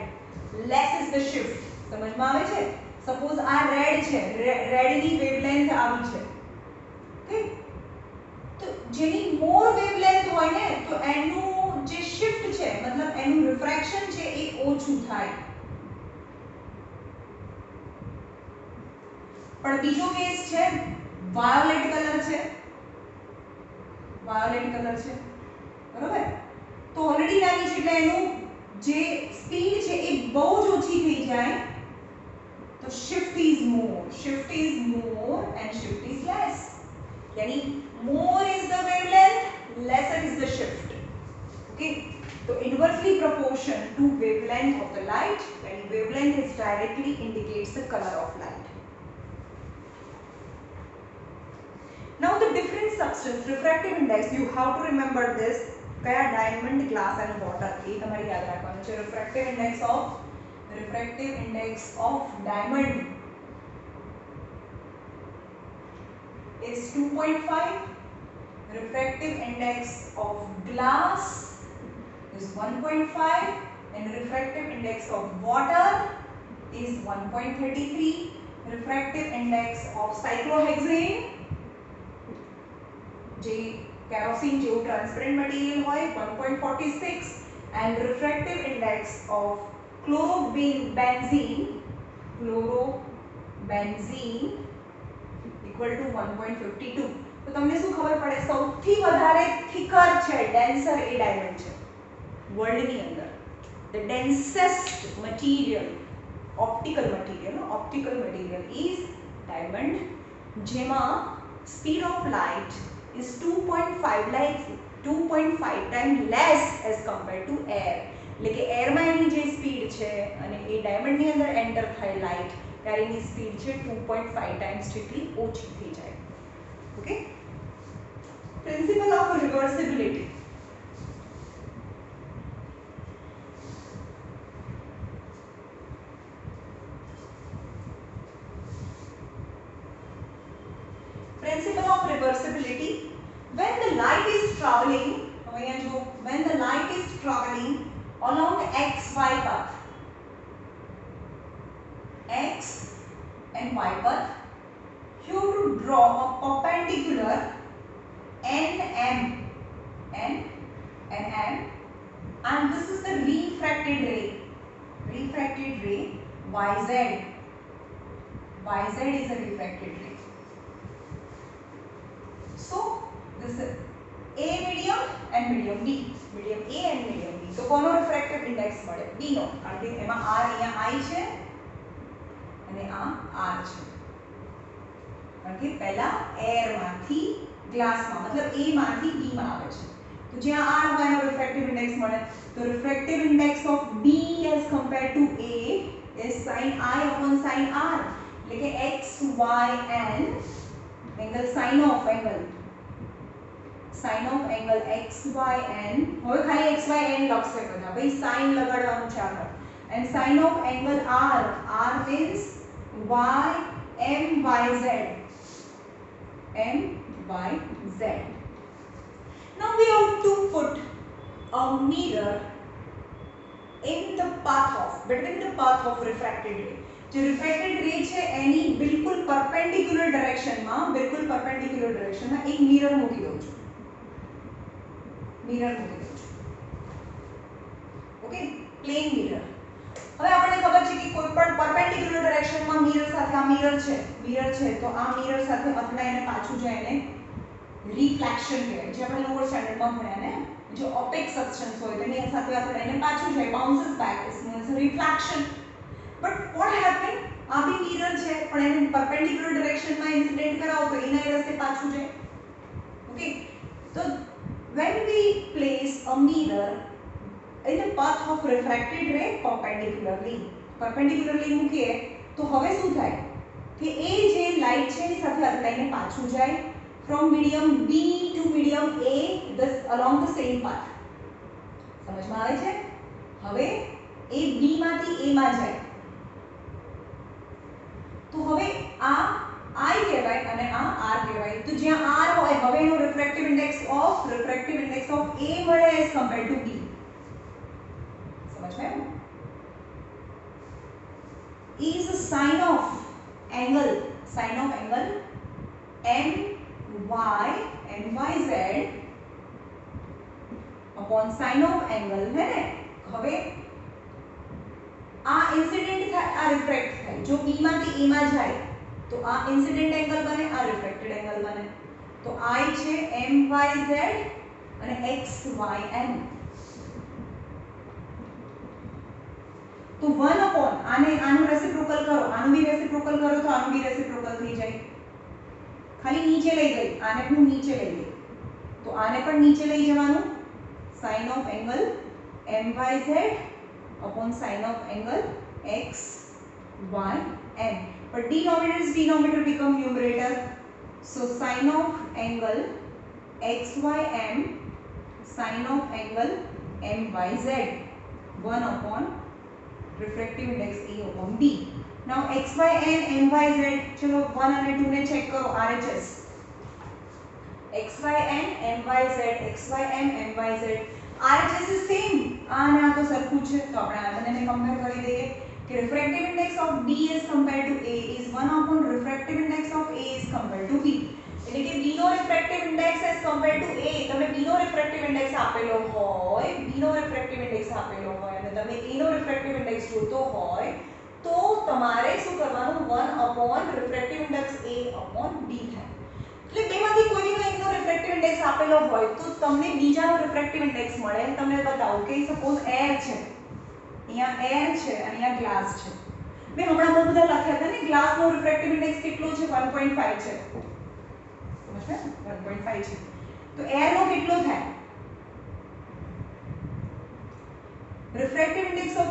less is the shift. समझ में આવે છે? Suppose આ red છે, red ની wavelength આવી છે. Okay? તો જેની more wavelength હોય ને તો એનું જે shift છે मतलब એનું refraction છે એ ઓછું થાય. પણ બીજો કેસ છે વાયોલેટ કલર છે, વાયોલેટ કલર છે, બરોબર? તો ઓલરેડી નાની છે એટલે એનું જે સ્પીડ છે એ બહુ જ ઓછી થઈ જાય. તો shift is more and shift is less. यानी more is the wavelength, lesser is the shift. Okay? So inversely proportion to wavelength of the light, when wavelength is directly indicates the color of light. Now the different substance refractive index, you have to remember this. કયા diamond, glass and water એ તમારે યાદ રાખવાનું છે. refractive index of diamond is 2.5. refractive index of glass is 1.5 and refractive index of water is 1.33. refractive index of cyclohexane, જે kerosene જેવું transparent material હોય, 1.46 and refractive index of chlorobenzene equal to 1.52. તો તમને શું ખબર પડે? સૌથી વધારે thicker છે, denser એ diamond છે વર્લ્ડ ની અંદર. the densest material, optical material is diamond, જેમાં speed of light is 2.5 times less as compared to air. એટલે કે એરમાં એની જે સ્પીડ છે અને એ ડાયમંડની અંદર એન્ટર થાય લાઇટ ત્યારે એની સ્પીડ છે 2.5 ટાઈમ્સ જેટલી ઓછી થઈ જાય. Okay, principle of reversibility. Principle of reversibility. When the light is traveling, when the light is traveling along xy path, x and y path, you have to draw a perpendicular NM, and this is the refracted ray YZ. YZ is a refracted ray. So this is A medium and medium B, medium A and medium B. તો કોનો refractive index મળે? B નો, કારણ કે એમાં R અહીંયા I છે અને આ R છે. કારણ કે પહેલા એર માંથી ગ્લાસમાં મતલબ A માંથી B માં આવે છે. તો જ્યાં R હોય એનો રિફ્રેક્ટિવ ઇન્ડેક્સ મળે. તો refractive index of B as compared to A is sin I upon sin R. એટલે કે x y n angle sin of angle x y n. હવે ખાલી x y n લખશે બધા ભાઈ, sin લગાડવાનું છે આગળ. and sin of angle R is y m y z. Now we have to put a mirror in the between the path of refracted ray. जो refracted ray છે એની બિલકુલ perpendicular direction માં એક મિરર મૂકી દઉં છું. Okay, plane mirror. હવે આપણને ખબર છે કે કોઈ પણ perpendicular direction માં મિરર સાથે આ મિરર છે તો આ મિરર સાથે અથડાઈને પાછું જાય એને રિફ્લેક્શન કહેવાય. જે આપણે લોઅર સ્ટાન્ડર્ડમાં ભણ્યા ને, જો ઓપેક સબસ્ટન્સ હોય તો એની સાથે અથડાઈને પાછું જાય, bounces back, it's known as reflection. But what happen, આ બી મિરર છે પણ એને પરપેન્ડિક્યુલર ડિરેક્શનમાં ઇન્સિડેન્ટ કરાવો તો એના રસ્તે પાછું જાય. ઓકે, તો when we place a mirror in the path of refracted ray perpendicularly મૂકીએ તો હવે શું થાય કે એ જે લાઇટ છે એની સાથે અથડાઈને પાછું જાય from medium B to medium A along the same path. સમજમાં આવે છે? હવે એ B માંથી A માં જાય તો હવે આ I કહેવાય અને આ R કહેવાય. તો જ્યાં R હોય હવે એનો રિફ્રેક્ટિવ ઇન્ડેક્સ ઓફ A મળે as compared to B. સમજમાં આવ્યું? is a sin of angle MYZ upon sin of angle है ने. હવે આ ઇન્સિડેન્ટ થાય આ રિફ્રેક્ટ થાય. જો B માંથી A માં જાય તો આ ઇન્સિડેન્ટ એંગલ બને, આ રિફ્રેક્ટેડ એંગલ બને. તો I છે MYZ અને XYN. તો 1 upon આનું રેસિપ્રોકલ કરો, આનું બી રેસિપ્રોકલ કરો તો આનું બી રેસિપ્રોકલ થઈ જાય. ખાલી નીચે લઈ ગઈ, આને હું નીચે લઈ ગઈ તો આને પણ નીચે લઈ જવાનું. sin of angle MYZ upon sin of angle XYN. But denominator become numerator. So sin of angle XYM sin of angle MYZ 1 upon refractive index A upon B. Now XYN MYZ चलो 1 અને 2 ने check करो RHS. XYN MYZ RHS is same. આને આ તો સરખું છે તો આપણે આ બંનેને કમ્પેર કરી દઈએ કે refractive index of B as compared to A is 1 upon refractive index of A is compared to B. એટલે કે B no refractive index as compared to A, તમે B નો refractive index આપેલો હોય અને તમે A નો refractive index જોતો હોય તો તમારે શું કરવાનું 1 upon refractive index A upon B થાય. એટલે બેમાંથી કોઈ એકનો refractive index આપેલો હોય તો તમને બીજાનો refractive index મળે. તમને બતાવો કે સપોઝ એર છે, અહીંયા એર છે અને અહીંયા ગ્લાસ છે. મેં હમણાં બહુ બધા લખ્યા હતા ને ગ્લાસનો refractive index કેટલો છે 1.5 છે. સમજ્યા 1.5 છે. તો એર નો કેટલો થાય? refractive index of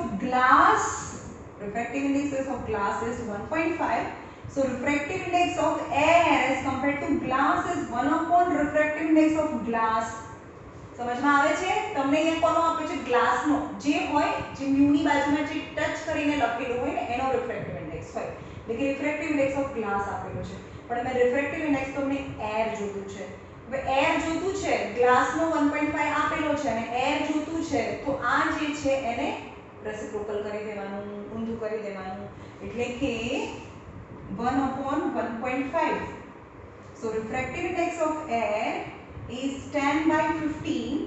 glass is 1.5. So refractive index of air as compared to glass is 1 upon refractive index of glass. સમજમાં આવે છે તમને અહીંયા કોનો આપ્યો છે ગ્લાસ નો જે હોય જે મ્યુ ની બાજુમાં જે ટચ કરીને લખેલું હોય ને એનો રિફ્રેક્ટિવ ઇન્ડેક્સ હોય એટલે કે રિફ્રેક્ટિવ ઇન્ડેક્સ ઓફ ગ્લાસ આપેલો છે પણ મેં રિફ્રેક્ટિવ ઇન્ડેક્સ તમને એર જોતું છે હવે એર જોતું છે ગ્લાસ નો 1.5 આપેલો છે અને એર જોતું છે તો આ જે છે એને રેસિપ્રોકલ કરી દેવાનું ઊંધું કરી દેવાનું એટલે કે 1 upon 1.5. So refractive index of air is 10 by 15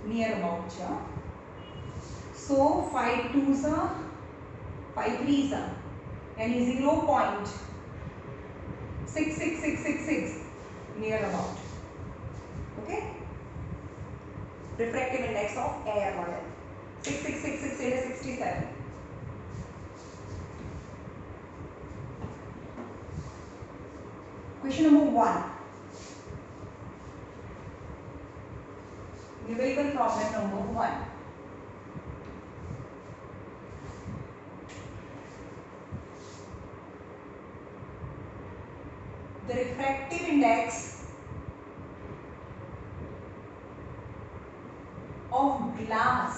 near about. So 5 2s are 5 3s are and 0.66666 near about. Okay, refractive index of air model 66666 into 67. Question number 1. Numerical problem number 1. The refractive index of glass.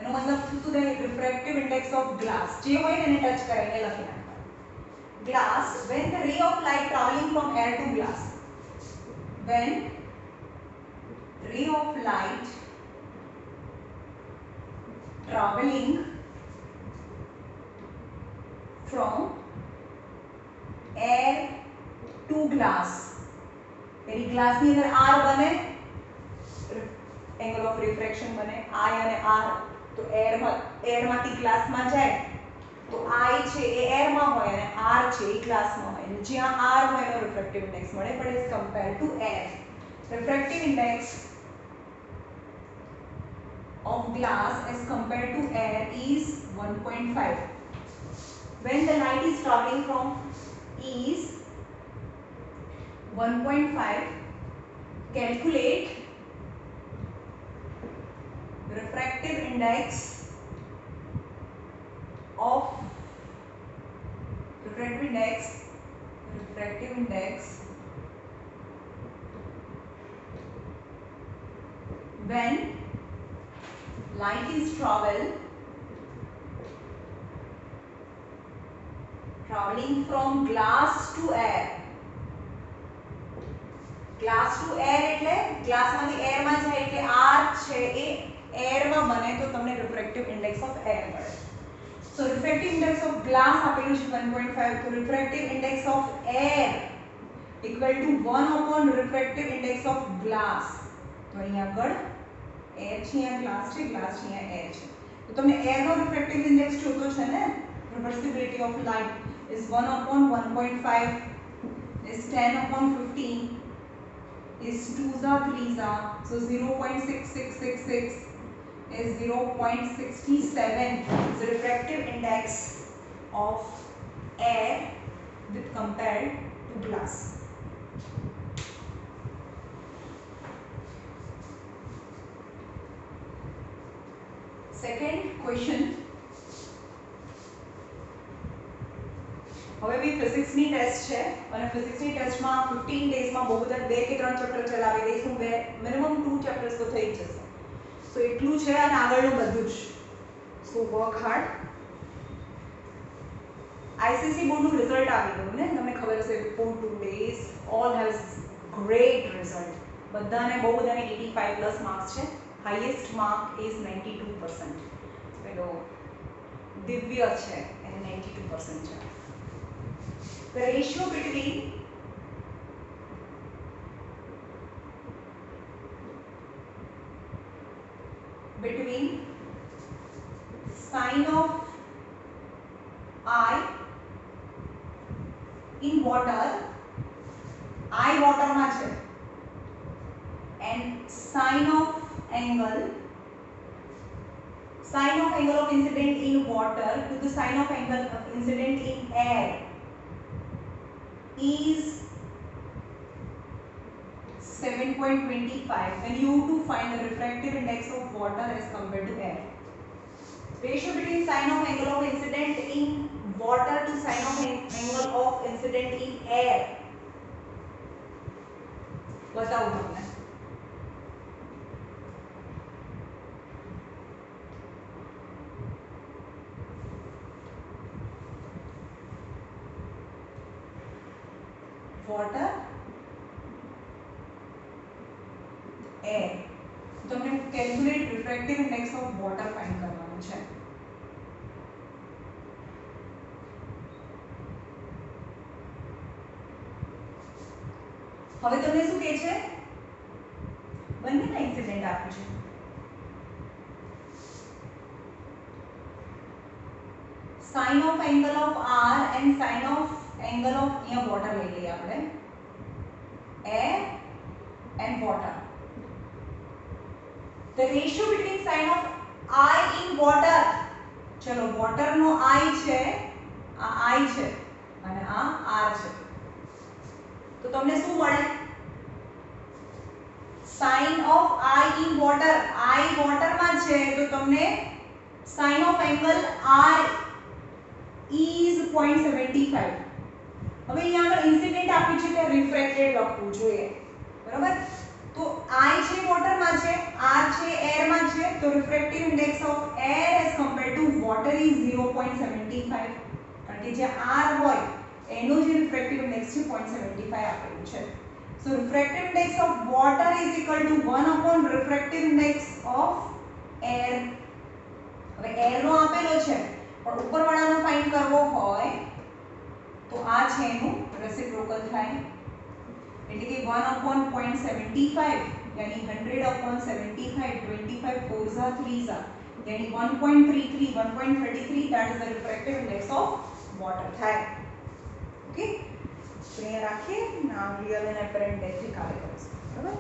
એનો મતલબ શું the refractive index of glass જે હોય ને એને touch કરીને લખી નાખવાનું. Glass, when the ray of light traveling from air to glass, when ray of light traveling from air to glass, यदि glass ની અંદર r બને angle of refraction બને I અને r તો air માંથી glass માં જાય તો I છે એ air માં હોય અને r છે એ glass માં હોય અને જ્યાં r હોય એનો refractive index મળે but is compared to air. Refractive index of glass as compared to air is 1.5. When the light is traveling from is 1.5, calculate refractive index of refractive index when light is traveling from glass to air. Glass to air એટલે glass માંથી air માં જાય એટલે r છે એ air માં બને તો તમને refractive index of air મળે. So refractive index of glass આપેલું છે 1.5 તો refractive index of air equal to 1 upon refractive index of glass. તો અહીંયા આગળ air છે અહીંયા glass છે glass છે અહીંયા air છે તો તમને air નો refractive index જોતો છે ને reversibility of light is 1 upon 1.5 is 10 upon 15 is 2s are 3s are so 0.6666 is 0.67 is the refractive index of air with compared to glass. Second question. હવે બી physics ની test છે અને physics ની test માં 15 days માં બહુ બધા 2 કે 3 ચેપ્ટર ચલાવી દઈશું મિનિમમ 2 ચેપ્ટર્સ તો થઈ જશે સો એટલું છે અને આગળનું બધું જ સો વર્ક હાર્ડ. આઈસીસી બોર્ડનું રિઝલ્ટ આવી ગયું ને તમને ખબર હશે before 2 days all has great result બધાને બહુ બધાને 85 પ્લસ માર્ક્સ છે હાઈએસ્ટ માર્ક ઇઝ 92%. પેલો દિવ્ય છે એને 92% છે. The ratio between sine of I in water I water માં છે and sine of angle of incident in water to the sine of angle of incident in air is 7.25 when you to find the refractive index of water as compared to air. Ratio between sine of angle of incident in water to sine of angle of incident in air. बताओ तुमने. water air તો તમને calculate refractive index of water find કરવાનું છે. હવે તમને શું કહે છે, બંનેના ઇન્સિડન્ટ આપ્યું છે. Sine of angle of r and sine of angle of અહીંયા વોટર લઈ લઈએ આપણે, air and water. The ratio between sine of I in water, ચલો water નો I છે, આ I છે અને આ R છે, તો તમને શું મળે, sin of I in water, I water માં છે તો તમને sin of angle R is 0.75. હવે અહીંયા આગળ ઇન્સિડન્ટ આપ્યું છે કે રિફ્રેક્ટેડ લખવું જોઈએ, બરાબર. તો I છે વોટર માં છે, R છે એર માં છે, તો refractive index of air as compared to water is 0.75, કારણ કે જે R હોય એનો જે રિફ્રેક્ટિવ ઇન્ડેક્સ છે 0.75 આપેલું છે. So refractive index of water is equal to 1 upon refractive index of air. હવે એર નો આપેલો છે પણ ઉપરવાળાનો ફાઇન્ડ કરવો હોય તો આ છે એનું રેસિપ્રોકલ થાય, એટલે કે 1 upon 0.75 यानी 100 upon 75, 25 4s are 3s are यानी 1.33, 1.33 that is the refractive index of water થાય. ઓકે, તો અહીંયા રાખીએ, નામ રિયલ અને એપરન્ટ ડેફી કાલે કરીશું, બરાબર.